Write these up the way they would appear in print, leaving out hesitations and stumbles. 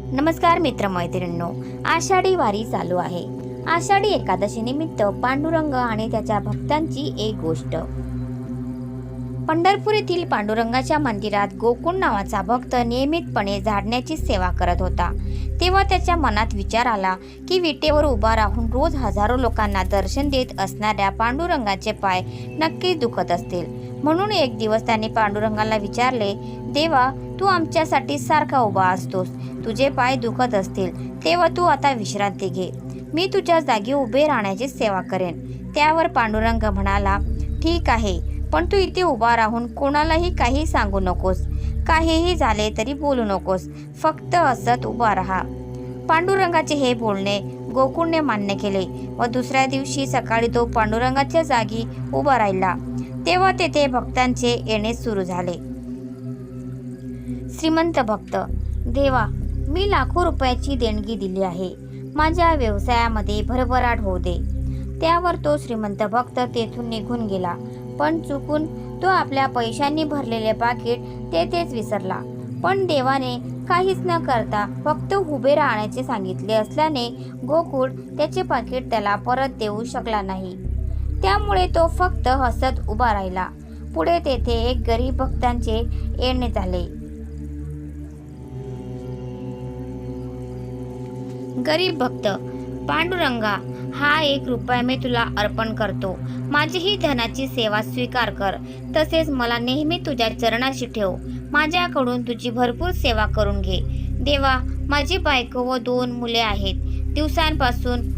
नमस्कार मित्रमैत्रिणींनो, आषाढी वारी चालू आहे। आषाढी एकादशी निमित्त पांडुरंग आणि त्याच्या भक्तांची एक गोष्ट। पंढरपूर येथील पांडुरंगाच्या मंदिरात गोकुळ नावाचा भक्त नियमितपणे झाडण्याची सेवा करत होता। तेव्हा त्याच्या मनात विचार आला की विटेवर उभा राहून रोज हजारो लोकांना दर्शन देत असणाऱ्या पांडुरंगाचे पाय नक्कीच दुखत असतील। म्हणून एक दिवस त्याने पांडुरंगाला विचारले, देवा, तू आमच्यासाठी सारखा उभा असतोस, तुझे पाय दुखत असतील तेव्हा तू आता विश्रांती घे, मी तुझ्या जागी उभे राहण्याची सेवा करेन। त्यावर पांडुरंग म्हणाला, ठीक आहे, पण तू इथे उभा राहून कोणालाही काही सांगू नकोस, काहीही झाले तरी बोलू नकोस, फक्त हसत उभा राहा। पांडुरंगाचे हे बोलणे गोकुळने मान्य केले व दुसऱ्या दिवशी सकाळी तो पांडुरंगाच्या जागी उभा राहिला। तेव्हा तेथे भक्तांचे येणे सुरू झाले। श्रीमंत भक्त, देवा, मी लाखो रुपयाची देणगी दिली आहे, माझ्या व्यवसायामध्ये भरभराट होऊ दे। त्यावर तो श्रीमंत भक्त तेथून निघून गेला, पण चुकून तो आपल्या पैशांनी भरलेले पाकिट तेथेच विसरला। पण देवाने काहीच न करता फक्त उभे राहण्याचे सांगितले असल्याने गोकुळ त्याचे पाकिट त्याला परत देऊ शकला नाही। त्यामुळे तो फक्त हसत उभा राहिला। पुढे तेथे एक गरीब भक्तांचे येणे झाले। गरीब भक्त, पांडुरंगा, हा 1 रुपया मी तुला अर्पण करतो, माझी ही धनाची सेवा स्वीकार कर, तसेच मला नेहमी तुझ्या चरणाशी ठेव, माझ्याकडून तुझी भरपूर सेवा करून घे। देवा, माझी बायको व 2 मुले आहेत, दिवसांपासून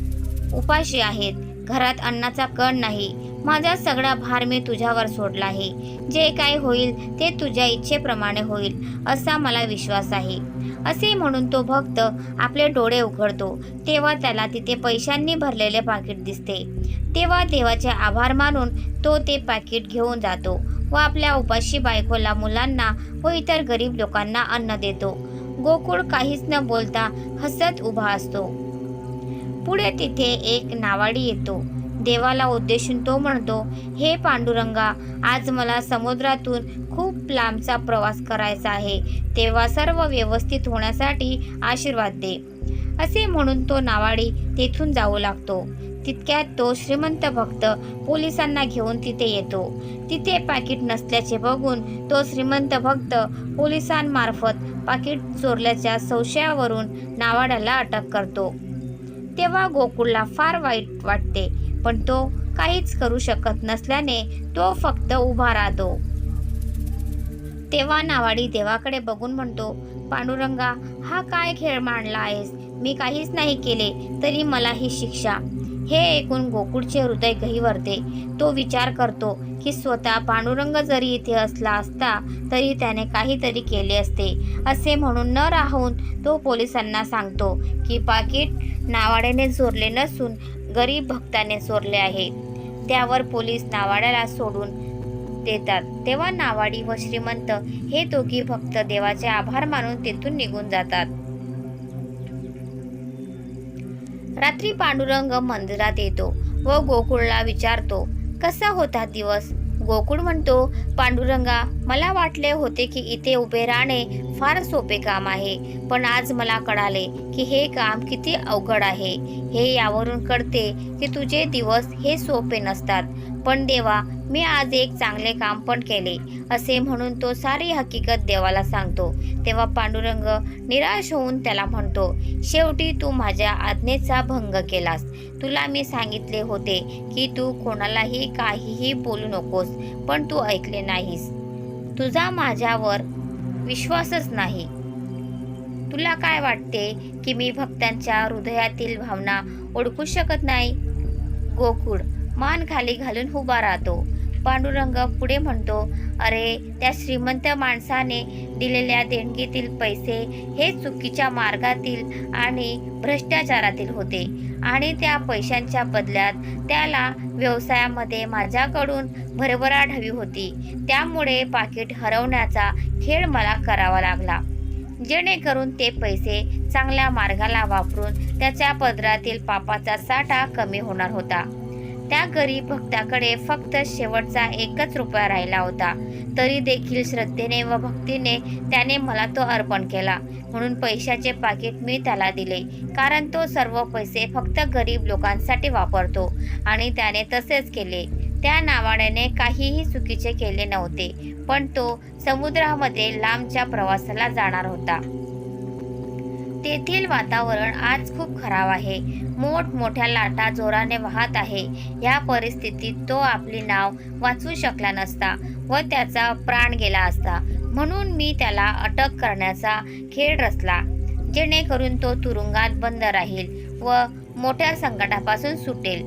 उपाशी आहेत, घरात अन्नाचा कण नाही, माझा सगळा भार मी तुझ्यावर सोडला आहे, जे काय होईल ते तुझ्या इच्छेप्रमाणे होईल असा मला विश्वास आहे। असे म्हणून तो भक्त आपले डोळे उघडतो तेव्हा त्याला तिथे पैशांनी भरलेले पाकिट दिसते। तेव्हा देवाचे आभार मानून तो ते पाकिट घेऊन जातो व आपल्या उपाशी बायकोला, मुलांना व इतर गरीब लोकांना अन्न देतो। गोकुळ काहीच न बोलता हसत उभा असतो। पुढे तिथे एक नावाडी येतो। देवाला उद्देशून तो म्हणतो, हे पांडुरंगा, आज मला समुद्रातून खूप लांबचा प्रवास करायचा आहे, तेव्हा सर्व व्यवस्थित होण्यासाठी आशीर्वाद दे। असे म्हणून तो नावाडी तेथून जाऊ लागतो। तितक्यात तो श्रीमंत भक्त पोलिसांना घेऊन तिथे येतो। तिथे पाकिट नसल्याचे बघून तो श्रीमंत भक्त पोलिसांमार्फत पाकिट चोरल्याच्या संशयावरून नावाड्याला अटक करतो। तेव्हा गोकुळला फार वाईट वाटते, पण तो काहीच करू शकत नसल्याने तो फक्त उभा राहतो। तेव्हा नावाडी देवाकडे बघून म्हणतो, पांडुरंगा, हा काय खेळ मांडला आहेस, मी काहीच नाही केले तरी मला ही शिक्षा। हे ऐकून गोकुळचे हृदय गहिवरते। तो विचार करतो की स्वतः पांडुरंग जरी इथे असला असता तरी त्याने काहीतरी केले असते। असे म्हणून न राहून तो पोलिसांना सांगतो की पाकिट नावाड्याने चोरले नसून गरीब भक्ताने चोरले आहे। त्यावर पोलीस नावाड्याला सोडून देतात। तेव्हा नावाडी व श्रीमंत हे दोघी भक्त देवाचे आभार मानून तेथून निघून जातात। रात्री पांडुरंग मंदिरात येतो व गोकुळला विचारतो, कसा होता दिवस? गोकुळ म्हणतो, पांडुरंगा, मला वाटले होते की इथे उभे राहणे फार सोपे काम आहे, पण आज मला कळाले की हे काम किती अवघड आहे। हे यावरून कळते की तुझे दिवस हे सोपे नसतात, पण देवा, मी आज एक चांगले काम पण केले। असे म्हणून तो सारी हकीकत देवाला सांगतो। तेव्हा पांडुरंग निराश होऊन त्याला म्हणतो, शेवटी तू माझ्या आज्ञेचा भंग केलास। तुला मी सांगितले होते की तू कोणालाही काहीही बोलू नकोस, पण तू ऐकले नाहीस, तुझा माझ्यावर विश्वासच नाही। तुला काय वाटते की मी भक्तांच्या हृदयातील भावना ओळखू शकत नाही? गोकुळ मान खाली घालून उभा राहतो। पांडुरंग पुढे म्हणतो, अरे, त्या श्रीमंत माणसाने दिलेल्या देणगीतील पैसे हे चुकीच्या मार्गातील आणि भ्रष्टाचारातील होते आणि त्या पैशांच्या बदल्यात त्याला व्यवसायामध्ये माझ्याकडून भरभराट हवी होती। त्यामुळे पाकिट हरवण्याचा खेळ मला करावा लागला, जेणेकरून ते पैसे चांगल्या मार्गाला वापरून त्याच्या पदरातील पापाचा साठा कमी होणार होता। त्या गरीब भक्ताकडे फक्त शेवटचा 1 रुपया राहिला होता. तरी देखील श्रद्धेने व भक्तीने त्याने मला तो अर्पण केला. म्हणून पैशाचे पाकीट मी त्याला दिले, कारण तो सर्व पैसे फक्त गरीब लोकांसाठी वापरतो आणि त्याने तसेच केले. त्या नावाड्याने काहीही चुकीचे केले नव्हते, पण तो समुद्रामध्ये लांबच्या प्रवासाला जाणार होता. तेथील वातावरण आज खूप खराब आहे. मोठमोठ्या लाटा जोराने वाहत आहे. या परिस्थितीत तो आपली नाव वाचवू शकला नसता व त्याचा प्राण गेला असता. म्हणून मी त्याला अटक करण्याचा खेळ रचला, जेणेकरून तो तुरुंगात बंद राहील व मोठ्या संकटापासून सुटेल.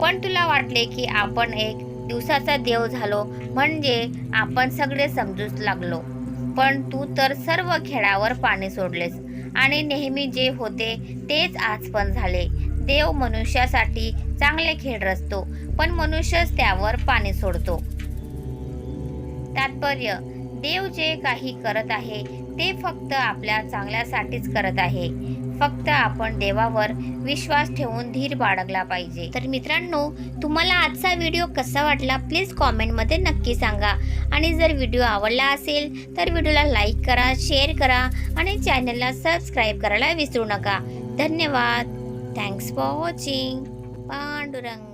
पण तुला वाटले की आपण एक दिवसाचा देव झालो, म्हणजे आपण सगळे समजूच लागलो. पण तू तर सर्व खेळावर पाणी सोडलेस आणि नेहमी जे होते तेच आज पण झाले. देव मनुष्यासाठी चांगले खेळ रचतो, पण मनुष्यच त्यावर पाणी सोडतो. तात्पर्य: देव जे काही करत आहे ते फक्त आपल्या चांगल्यासाठीच करत आहे. फक्त आपण देवावर विश्वास ठेवून धीर बाळगला पाहिजे. तर मित्रांनो, तुम्हाला आजचा व्हिडिओ कसा वाटला प्लीज कॉमेंटमध्ये नक्की सांगा. आणि जर व्हिडिओ आवडला असेल तर व्हिडिओला लाईक करा, शेअर करा आणि चॅनलला सबस्क्राईब करायला विसरू नका. धन्यवाद. Thanks for watching. पांडुरंग.